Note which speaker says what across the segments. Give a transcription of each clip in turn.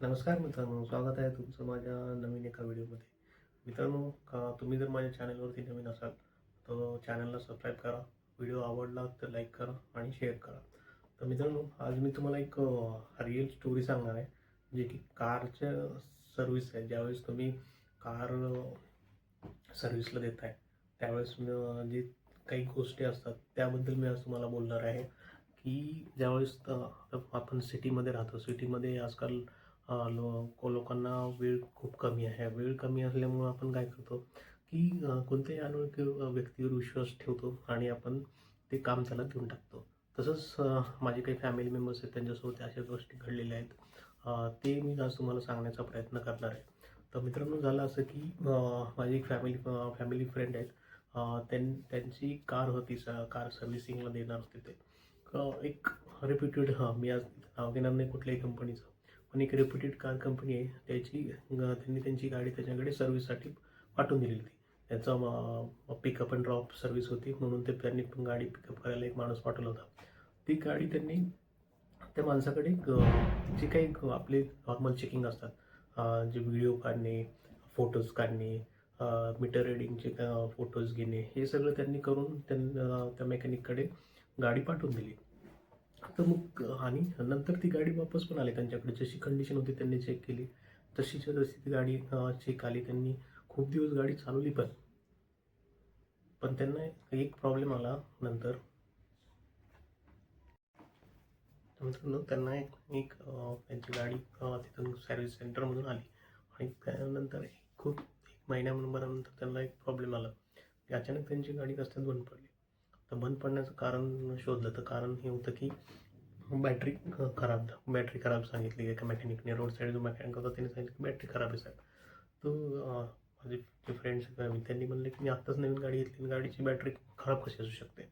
Speaker 1: नमस्कार मित्रांनो, स्वागत आहे तुमचं माझ्या नवीन एका व्हिडिओमध्ये. मित्रांनो, तुम्ही जर माझ्या चॅनलवरती नवीन असाल तर चॅनलला सबस्क्राईब करा. व्हिडिओ आवडला तर लाईक करा आणि शेअर करा. तर मित्रांनो, आज मी तुम्हाला एक रिअल स्टोरी सांगणार आहे, जे की कारच्या सर्व्हिस आहे. ज्यावेळेस तुम्ही कार सर्व्हिसला देताय त्यावेळेस जे काही गोष्टी असतात त्याबद्दल मी आज तुम्हाला बोलणार आहे. की ज्यावेळेस आपण सिटीमध्ये राहतो. सिटीमध्ये आजकाल लोकांना वेळ खूप कमी आहे. वेळ कमी असल्यामुळं आपण काय करतो, की कोणत्याही अनोळखी व्यक्तीवर विश्वास ठेवतो आणि आपण ते काम त्याला देऊन टाकतो. तसंच माझे काही फॅमिली मेंबर्स आहेत, त्यांच्यासोबत अशा गोष्टी घडलेल्या आहेत. ते मी आज तुम्हाला सांगण्याचा प्रयत्न करणार आहे. तर मित्रांनो, झालं असं की माझी एक फॅमिली फ्रेंड आहेत. त्यांची कार होती, कार सर्व्हिसिंगला देणार होते ते. एक रेप्युटेड, मी आज नाव घेणार नाही कुठल्याही कंपनीचं, पण एक रेप्युटेड कार कंपनी आहे. त्यांनी त्यांची गाडी त्याच्याकडे सर्व्हिससाठी पाठवून दिलेली होती. त्याचा पिकअप अँड ड्रॉप सर्व्हिस होती, म्हणून त्यांनी पण गाडी पिकअप करायला एक माणूस पाठवला होता. ती गाडी त्यांनी त्या माणसाकडे जे काही आपले नॉर्मल चेकिंग असतात, जे व्हिडिओ काढणे, फोटोज काढणे, मीटर रिडिंगचे फोटोज घेणे, हे सगळं त्यांनी करून त्या मेकॅनिककडे गाडी पाठवून दिली. तर मग आणि नंतर ती गाडी वापस पण आली त्यांच्याकडे. जशी कंडिशन होती त्यांनी चेक केली, तशीच्या तशी ती गाडी चेक आली. त्यांनी खूप दिवस गाडी चालवली पण. त्यांना एक प्रॉब्लेम आला नंतर. मित्रांनो, त्यांना एक त्यांची गाडी तिथून सर्व्हिस सेंटरमधून आली आणि त्यानंतर खूप 1 महिन्यानंतर त्यांना एक प्रॉब्लेम आला की अचानक त्यांची गाडी कसं बंद पडली. तर बंद पडण्याचं कारण शोधलं, तर कारण हे होतं की बॅटरी खराब सांगितली एका मेकॅनिकने. रोड साईड जो मेकॅनिक होता त्याने सांगितलं की बॅटरी खराब आहे साहेब. तो माझे जे फ्रेंड्स त्यांनी म्हणले की मी आत्ताच नवीन गाडी घेतली, गाडीची बॅटरी खराब कशी असू शकते.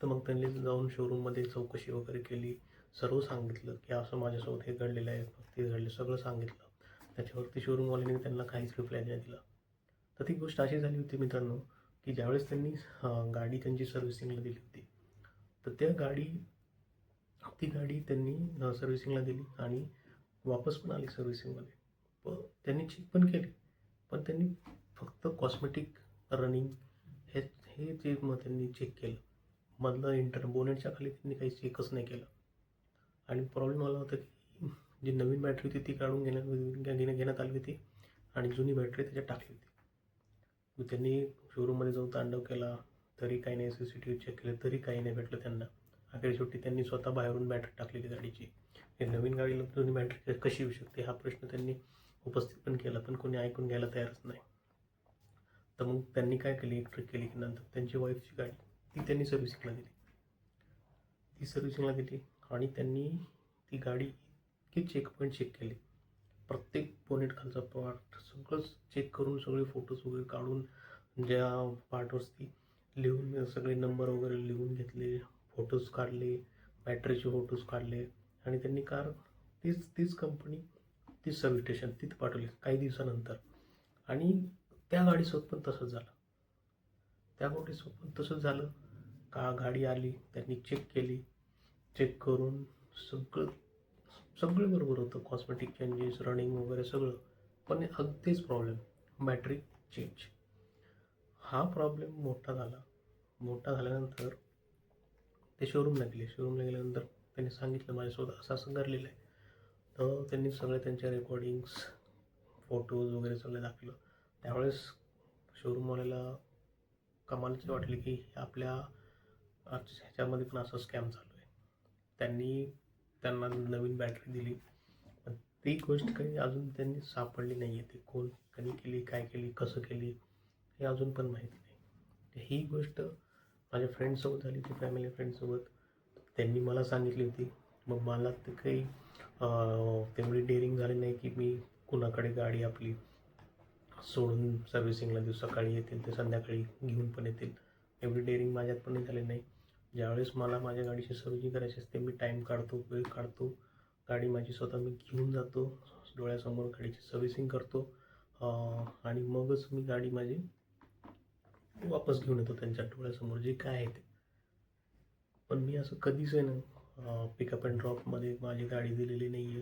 Speaker 1: तर मग त्यांनी जाऊन शोरूममध्ये चौकशी वगैरे केली. सर्व सांगितलं की असं माझ्यासोबत हे घडलेलं आहे, ते घडले, सगळं सांगितलं. त्याच्यावरती शोरूमवाल्याने त्यांना काहीच रिप्लाय नाही दिला. तर ती गोष्ट अशी झाली होती मित्रांनो, की ज्यावेळेस त्यांनी गाडी त्यांची सर्व्हिसिंगला दिली होती, तर ती गाडी त्यांनी सर्व्हिसिंगला दिली आणि वापस पण आली सर्व्हिसिंगमध्ये. पण त्यांनी चेक पण केली, पण त्यांनी फक्त कॉस्मेटिक रनिंग हे हे जे त्यांनी चेक केलं. मधलं बोनेटच्या खाली त्यांनी काही चेकच नाही केलं. आणि प्रॉब्लेम आला होता की जी नवीन बॅटरी होती ती काढून घेण्यात आली होती आणि जुनी बॅटरी त्याच्यात टाकली होती. मग त्यांनी शोरूममध्ये जाऊन तांडव केला, तरी काही नाही. CCTV चेक केले तरी काही नाही भेटलं त्यांना. अखेर शेवटी त्यांनी स्वतः बाहेरून बॅटरी टाकलेली गाडीची. हे नवीन गाडीला जुनी बॅटरी कशी येऊ शकते हा प्रश्न त्यांनी उपस्थित पण केला, पण कोणी ऐकून घ्यायला तयारच नाही. तर मग त्यांनी काय केली, एक ट्रिक केली की नंतर त्यांची वाईफची गाडी ती त्यांनी सर्व्हिसिंगला दिली. आणि त्यांनी ती गाडी इतकी चेक केली. प्रत्येक बोनेट खालचा पार्ट सगळंच चेक करून, सगळे फोटोज वगैरे काढून, ज्या पार्टवरती लिहून सगळे नंबर वगैरे लिहून घेतले, फोटोज काढले, बॅटरीचे फोटोज काढले आणि त्यांनी कार तीच कंपनी, तीच सर्व्हिस स्टेशन तिथं पाठवली काही दिवसानंतर. आणि त्या गाडीसोबत पण तसंच झालं. का गाडी आली, त्यांनी चेक केली. चेक करून सगळं सगळं बरोबर होतं, कॉस्मेटिक चेंजेस, रनिंग वगैरे सगळं. पण अगदीच प्रॉब्लेम, बॅटरी चेंज. हा प्रॉब्लेम मोठा झाल्यानंतर ते शोरूमला गेल्यानंतर त्यांनी सांगितलं माझ्यासोबत असं असं घडलेलं आहे. तर त्यांनी सगळे त्यांच्या रेकॉर्डिंग्स, फोटोज वगैरे सगळे दाखवलं. त्यावेळेस शोरूमवाल्याला कमालीची वाटली की आपल्या ह्याच्यामध्ये पण असं स्कॅम चालू आहे. त्यांना नवीन बॅटरी दिली, पण ती गोष्ट काही अजून त्यांनी सापडली नाही आहे. ते कोणी केली, काय केली, कसं केली हे अजून पण माहिती नाही. ही गोष्ट माझ्या फ्रेंडसोबत झाली होती, फॅमिली फ्रेंडसोबत. त्यांनी मला सांगितली होती. मग मला ते काही तेवढी डेअरिंग झाली नाही की मी कुणाकडे गाडी आपली सोडून सर्व्हिसिंगला देऊ. सकाळी येतील ते संध्याकाळी घेऊन पण येतील, एवढी डेअरिंग माझ्यात पण झाली नाही. ज्यावेळेस मला माझ्या गाडीची सर्व्हिसिंग करायची असते, मी टाईम काढतो, वेळ काढतो, गाडी माझी स्वतः मी घेऊन जातो, डोळ्यासमोर गाडीची सर्व्हिसिंग करतो आणि मगच मी गाडी माझी वापस घेऊन येतो त्यांच्या डोळ्यासमोर जे काय आहे ते. पण मी असं कधीच आहे ना पिकअप अँड ड्रॉपमध्ये माझी गाडी दिलेली नाही आहे.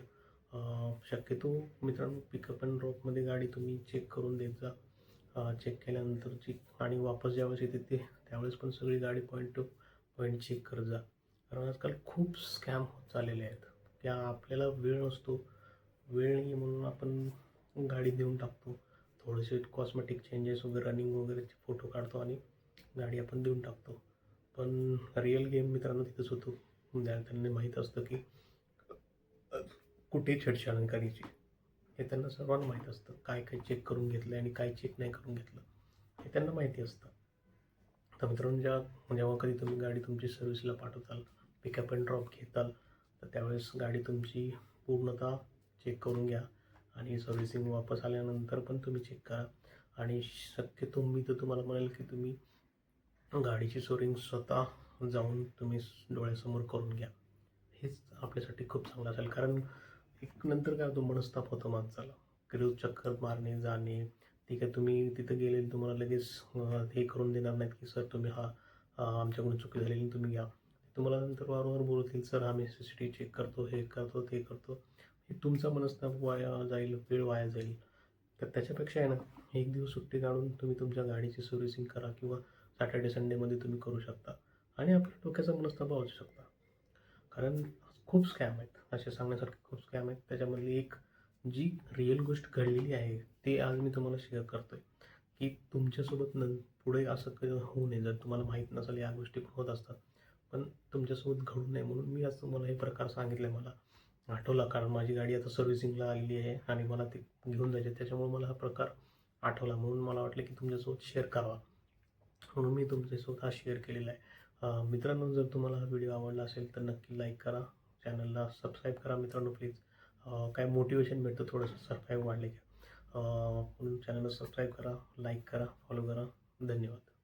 Speaker 1: शक्यतो मित्रांनो पिकअप अँड ड्रॉपमध्ये गाडी तुम्ही चेक करून देत जा. चेक केल्यानंतरची आणि वापस ज्यावेळेस येते त्यावेळेस पण सगळी गाडी पॉईंट टू पॉईंट चेक करत जा. कारण आजकाल खूप स्कॅम होत चाललेले आहेत की आपल्याला वेळ नसतो, वेळ नाही म्हणून आपण गाडी देऊन टाकतो. थोडेसे कॉस्मेटिक चेंजेस वगैरे रनिंग वगैरेचे फोटो काढतो आणि गाडी आपण देऊन टाकतो. पण रिअल गेम मित्रांनो तिथंच होतो. त्यांना माहीत असतं की कुठे छेडछाड करायची हे त्यांना सर्वांना माहीत असतं. काय काय चेक करून घेतलं आणि काय चेक नाही करून घेतलं हे त्यांना माहिती असतं. तर मित्रांनो जेव्हा कधी तुम्ही गाडी तुमची सर्व्हिसला पाठवताल, पिकअप अँड ड्रॉप घेताल, तर त्यावेळेस गाडी तुमची पूर्णतः चेक करून घ्या आणि सर्व्हिसिंग वापस आल्यानंतर पण तुम्ही चेक करा. आणि शक्यतो मी तर तुम्हाला म्हणेल की तुम्ही गाडीची सर्व्हिसिंग स्वतः जाऊन तुम्ही डोळ्यासमोर करून घ्या. हेच आपल्यासाठी खूप चांगलं असेल. कारण एक नंतर काय होतं, मनस्ताप होतो माणसाला. रोज चक्कर मारणे, जाणे. ठीक आहे, तुम्ही तिथं गेले तुम्हाला लगेच हे करून देणार नाहीत की सर तुम्ही आमच्याकडून चुकी झालेली तुम्ही घ्या. तुम्हाला नंतर वारंवार बोलतील सर आम्ही CCTV चेक करतो, हे करतो, ते करतो. हे तुमचा मनस्ताप वाया जाईल, वेळ वाया जाईल. तर त्याच्यापेक्षा आहे ना, एक दिवस सुट्टी काढून तुम्ही तुमच्या गाडीची सर्व्हिसिंग करा किंवा सॅटर्डे संडेमध्ये तुम्ही करू शकता आणि आपल्या डोक्याचा मनस्ताप वाचू शकता. कारण खूप स्कॅम आहेत, असे सांगण्यासारखे खूप स्कॅम आहेत. त्याच्यामधली एक जी रिअल गोष्ट घडलेली आहे ते आज मी तुम्हाला शेअर करतोय की तुमच्यासोबत पुढे असं होऊ नये. जर तुम्हाला माहीत नसेल या गोष्टी होत असतात, पण तुमच्यासोबत घडू नये म्हणून मी आज तुम्हाला हे प्रकार सांगितले. मला आठवला कारण माझी गाडी आता सर्व्हिसिंगला आलेली आहे आणि मला ते घेऊन जायचे, त्याच्यामुळे मला हा प्रकार आठवला. म्हणून मला वाटलं की तुमच्यासोबत शेअर करावा, म्हणून मी तुमच्यासोबत हा शेअर केलेला आहे. मित्रांनो, जर तुम्हाला हा व्हिडिओ आवडला असेल तर नक्की लाईक करा, चॅनलला सबस्क्राईब करा मित्रांनो प्लीज. काय मोटिवेशन भेटतं थोडंसं सबस्क्राईब वाढले की. म्हणून चॅनलला सबस्क्राईब करा, लाईक करा, फॉलो करा. धन्यवाद.